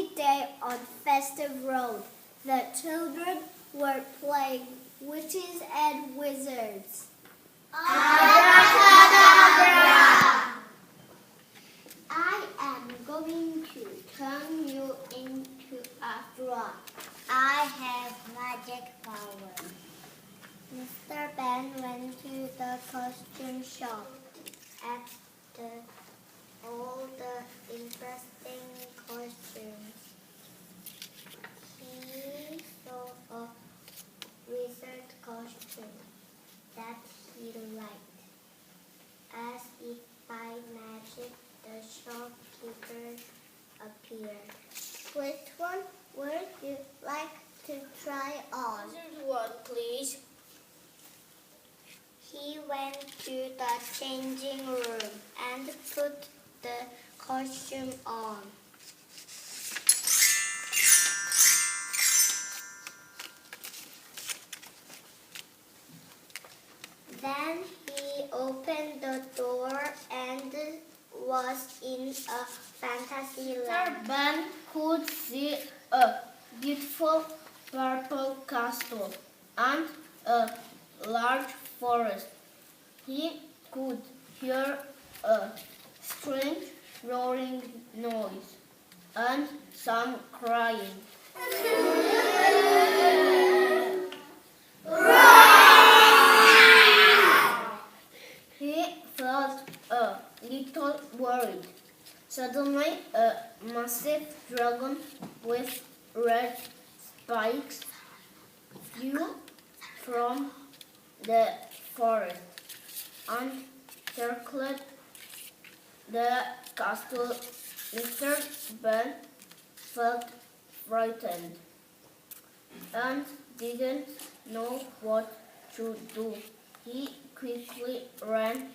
sunny day on Festive Road. The children were playing witches and wizards. Abracadabra! I am going to turn you into a frog. I have magic power. Mr. Benn went to the costume shop at all the interesting costumes. He saw a wizard costume that he liked. As if by magic, the shopkeeper appeared. Which one would you like to try on? Wizard one, please. He went to the changing room and put the costume on. Then he opened the door and was in a fantasy land. Mr. Benn could see a beautiful purple castle and a large forest. He could hear a strange roaring noise and some crying. He felt a little worried. Suddenly, a massive dragon with red spikes flew from the forest and circled the castle. Mr. Benn felt frightened and didn't know what to do. He quickly ran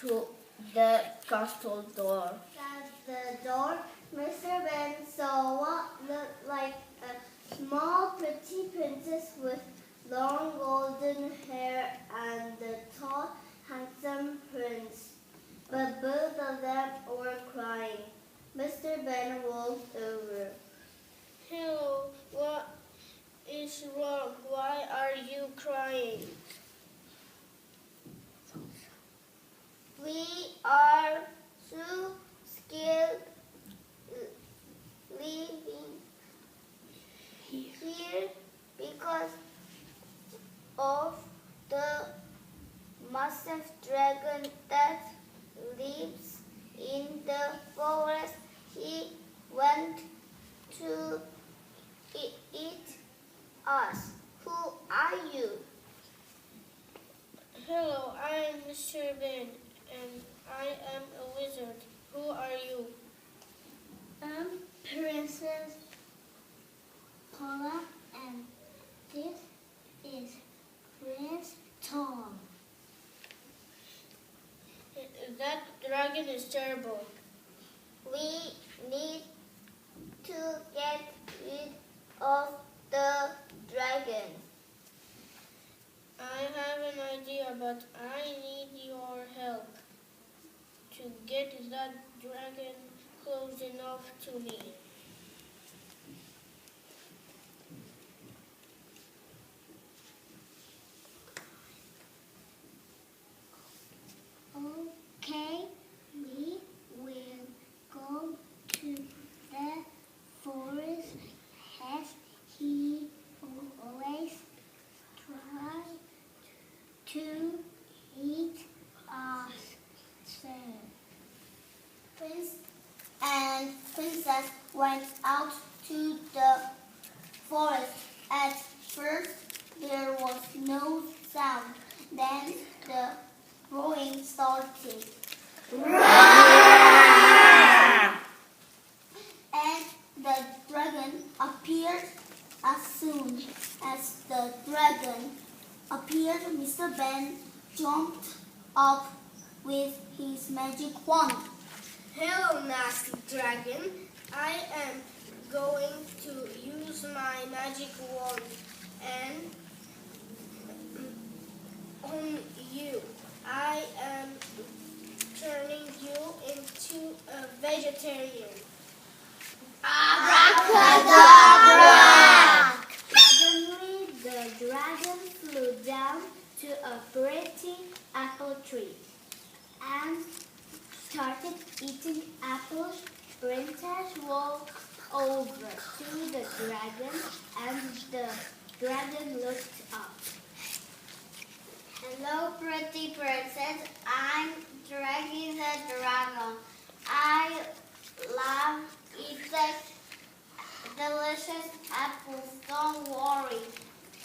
to the castle door. At the door, Mr. Benn saw what looked like a small pretty princess with long golden hair and the tall, handsome prince. But both of them were crying. Mr. Benn walked over. Hello, what is wrong? Why are you crying? We are so scared living here because of the massive dragon that lives in the forest. He went to eat us. Who are you? Hello, I am Mr. Benn, and I am a wizard. Who are you? I'm Princess Paula, and this is Prince Tom. That dragon is terrible. We need to get rid of the dragon. I have an idea, but I need your help to get that dragon close enough to me. Okay, we will go to the forest as he always tries to eat us. Prince and Princess went out to the forest. At first, there was no sound. Then the roaring started. And the dragon appeared. As soon as the dragon appeared, Mr. Benn jumped up with his magic wand. Hello, nasty dragon. I am going to use my magic wand and on you. I am turning you into a vegetarian. Abracadabra! to the dragon, and the dragon looked up. Hello, pretty princess. I'm Draggy the dragon. I love eating delicious apples. Don't worry.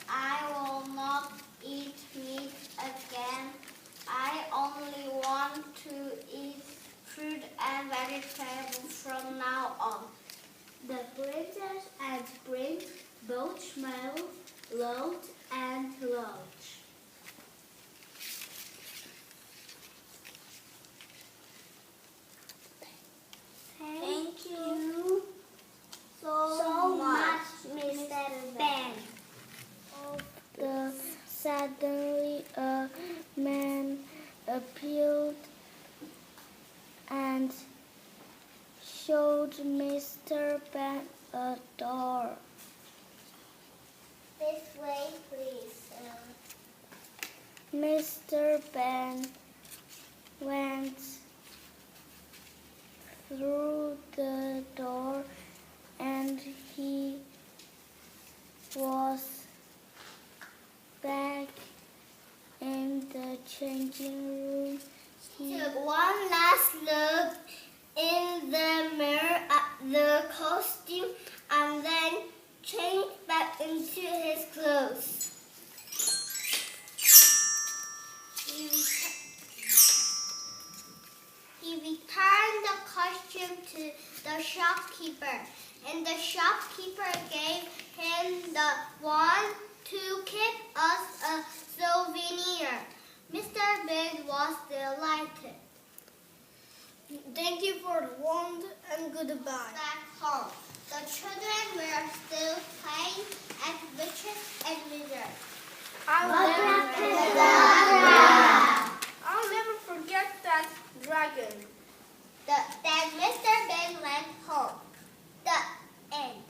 I will not eat meat again. I only want to eat fruit and vegetables from now on. The princess and prince both smiled loud and loud. Thank you so much, Mr. Benn. Suddenly a man appeared and showed Mr. Benn a door. This way, please. Mr. Benn went through the door and he was back in the changing room. He took one last look in the mirror at the costume and then changed back into his clothes. He returned the costume to the shopkeeper, and the shopkeeper gave him the one to keep us a souvenir. Mr. Benn was delighted. Thank you for the wand and goodbye. Back home, the children were still playing at witches and wizards. I'll never forget that dragon. Then Mr. Benn went home. The end.